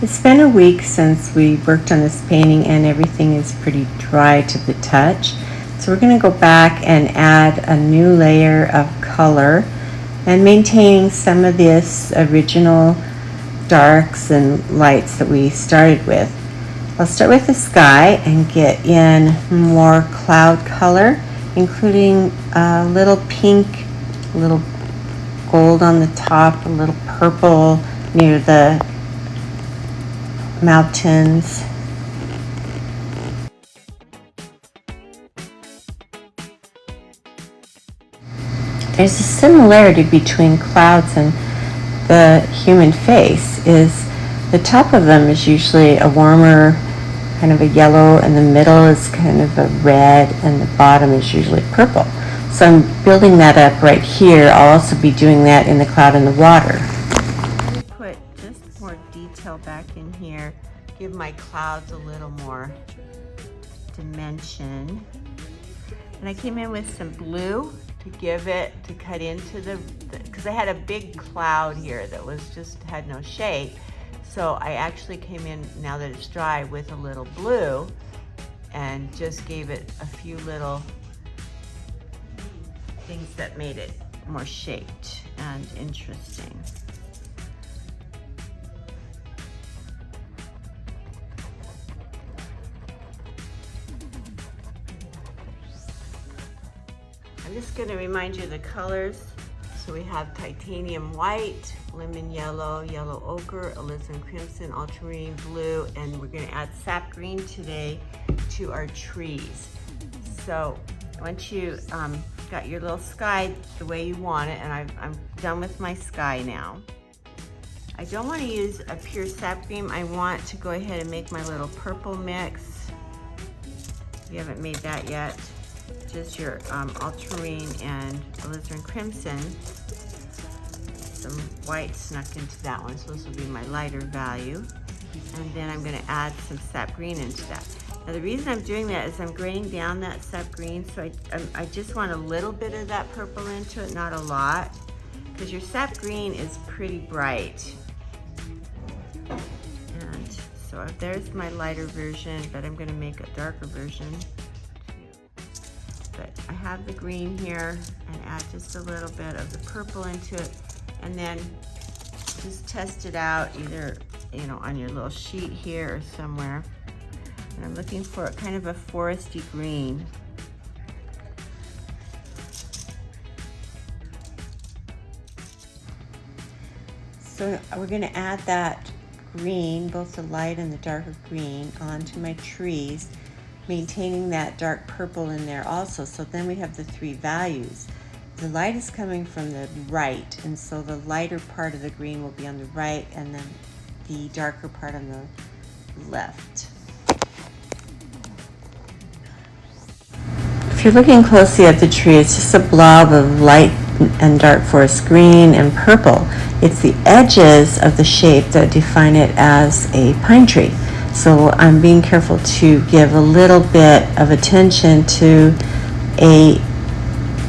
It's been a week since we worked on this painting and everything is pretty dry to the touch. So we're going to go back and add a new layer of color and maintaining some of this original darks and lights that we started with. I'll start with the sky and get in more cloud color, including a little pink, a little gold on the top, a little purple near the mountains. There's a similarity between clouds and the human face. Is the top of them is usually a warmer kind of a yellow, and the middle is kind of a red, and the bottom is usually purple. So I'm building that up right here. I'll also be doing that in the cloud and the water. Put just more detail back in here, give my clouds a little more dimension. And I came in with some blue to cut into because I had a big cloud here that had no shape. So I actually came in, now that it's dry, with a little blue and just gave it a few little things that made it more shaped and interesting. I'm just going to remind you of the colors. So we have titanium white, lemon yellow, yellow ochre, alizarin crimson, ultramarine blue, and we're going to add sap green today to our trees. So once you got your little sky the way you want it, and I'm done with my sky now. I don't want to use a pure sap green. I want to go ahead and make my little purple mix. If you haven't made that yet, just your ultramarine and alizarin crimson. Some white snuck into that one, so this will be my lighter value. And then I'm going to add some sap green into that. Now the reason I'm doing that is I'm graining down that sap green, so I just want a little bit of that purple into it, not a lot, because your sap green is pretty bright. And so there's my lighter version, but I'm going to make a darker version. But I have the green here, and add just a little bit of the purple into it, and then just test it out either, on your little sheet here or somewhere. And I'm looking for kind of a foresty green. So we're going to add that green, both the light and the darker green, onto my trees, maintaining that dark purple in there also. So then we have the three values. The light is coming from the right, and so the lighter part of the green will be on the right, and then the darker part on the left. If you're looking closely at the tree, it's just a blob of light and dark forest green and purple. It's the edges of the shape that define it as a pine tree. So I'm being careful to give a little bit of attention to a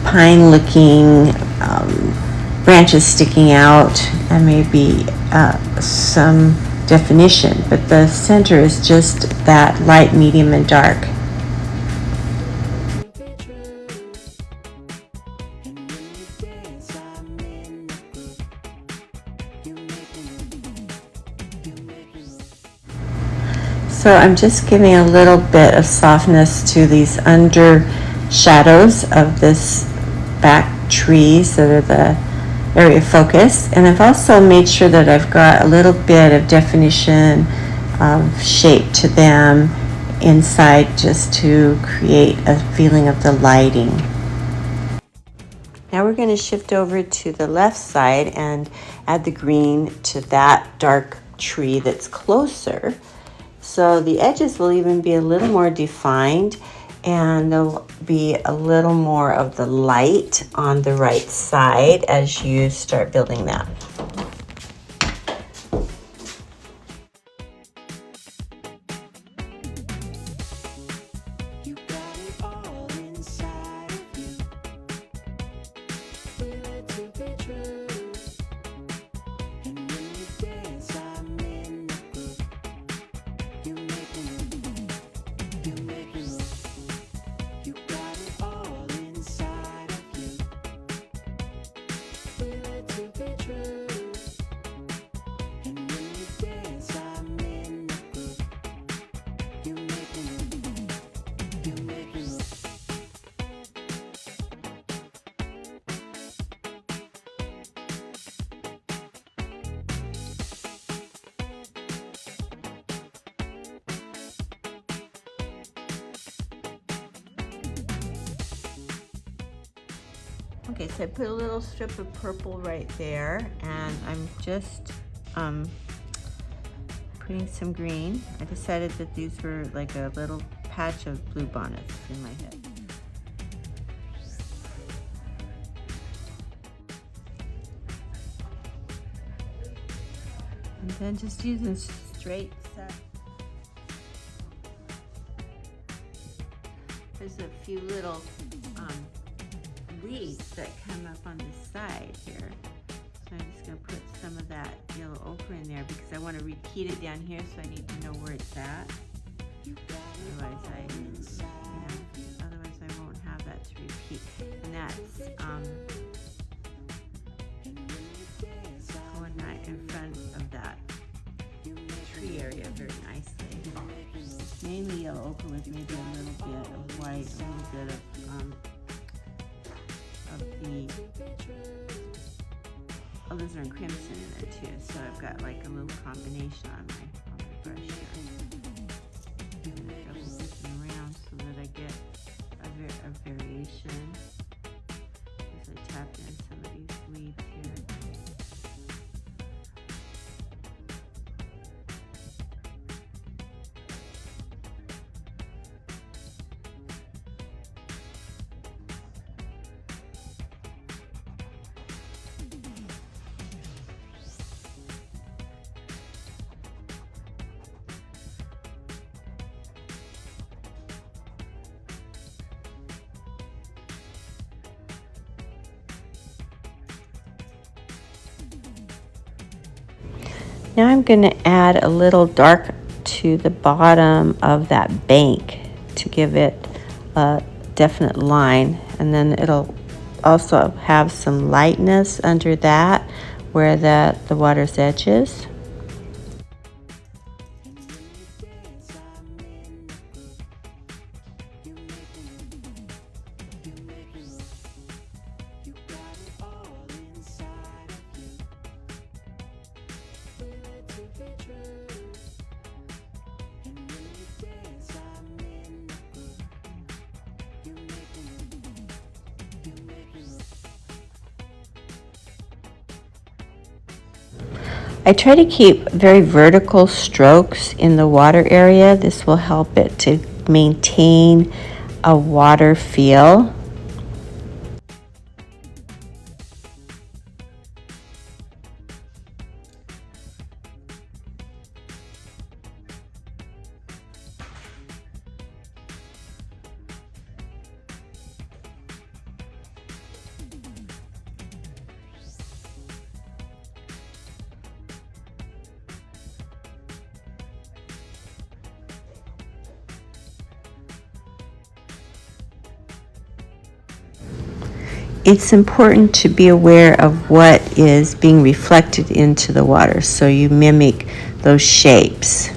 pine-looking branches sticking out, and maybe some definition. But the center is just that light, medium, and dark. So I'm just giving a little bit of softness to these under shadows of this back trees that are the area of focus. And I've also made sure that I've got a little bit of definition of shape to them inside, just to create a feeling of the lighting. Now we're going to shift over to the left side and add the green to that dark tree that's closer. So the edges will even be a little more defined, and there'll be a little more of the light on the right side as you start building that. Okay, so I put a little strip of purple right there, and I'm just putting some green. I decided that these were like a little patch of blue bonnets in my head. And then just using straight set. There's a few little weeds that come up on the side here. So I'm just going to put some of that yellow ochre in there because I want to repeat it down here, so I need to know where it's at. Otherwise I won't have that to repeat. And that's going right in front of that tree area very nicely. Mainly yellow ochre with maybe a little bit of white, a little bit of the alizarin crimson in it too. So I've got like a little combination on my brush here. I'm gonna double this around so that I get a variation as I tap in some of these weeds here. Now I'm going to add a little dark to the bottom of that bank to give it a definite line, and then it'll also have some lightness under that where the water's edge is. I try to keep very vertical strokes in the water area. This will help it to maintain a water feel. It's important to be aware of what is being reflected into the water, so you mimic those shapes.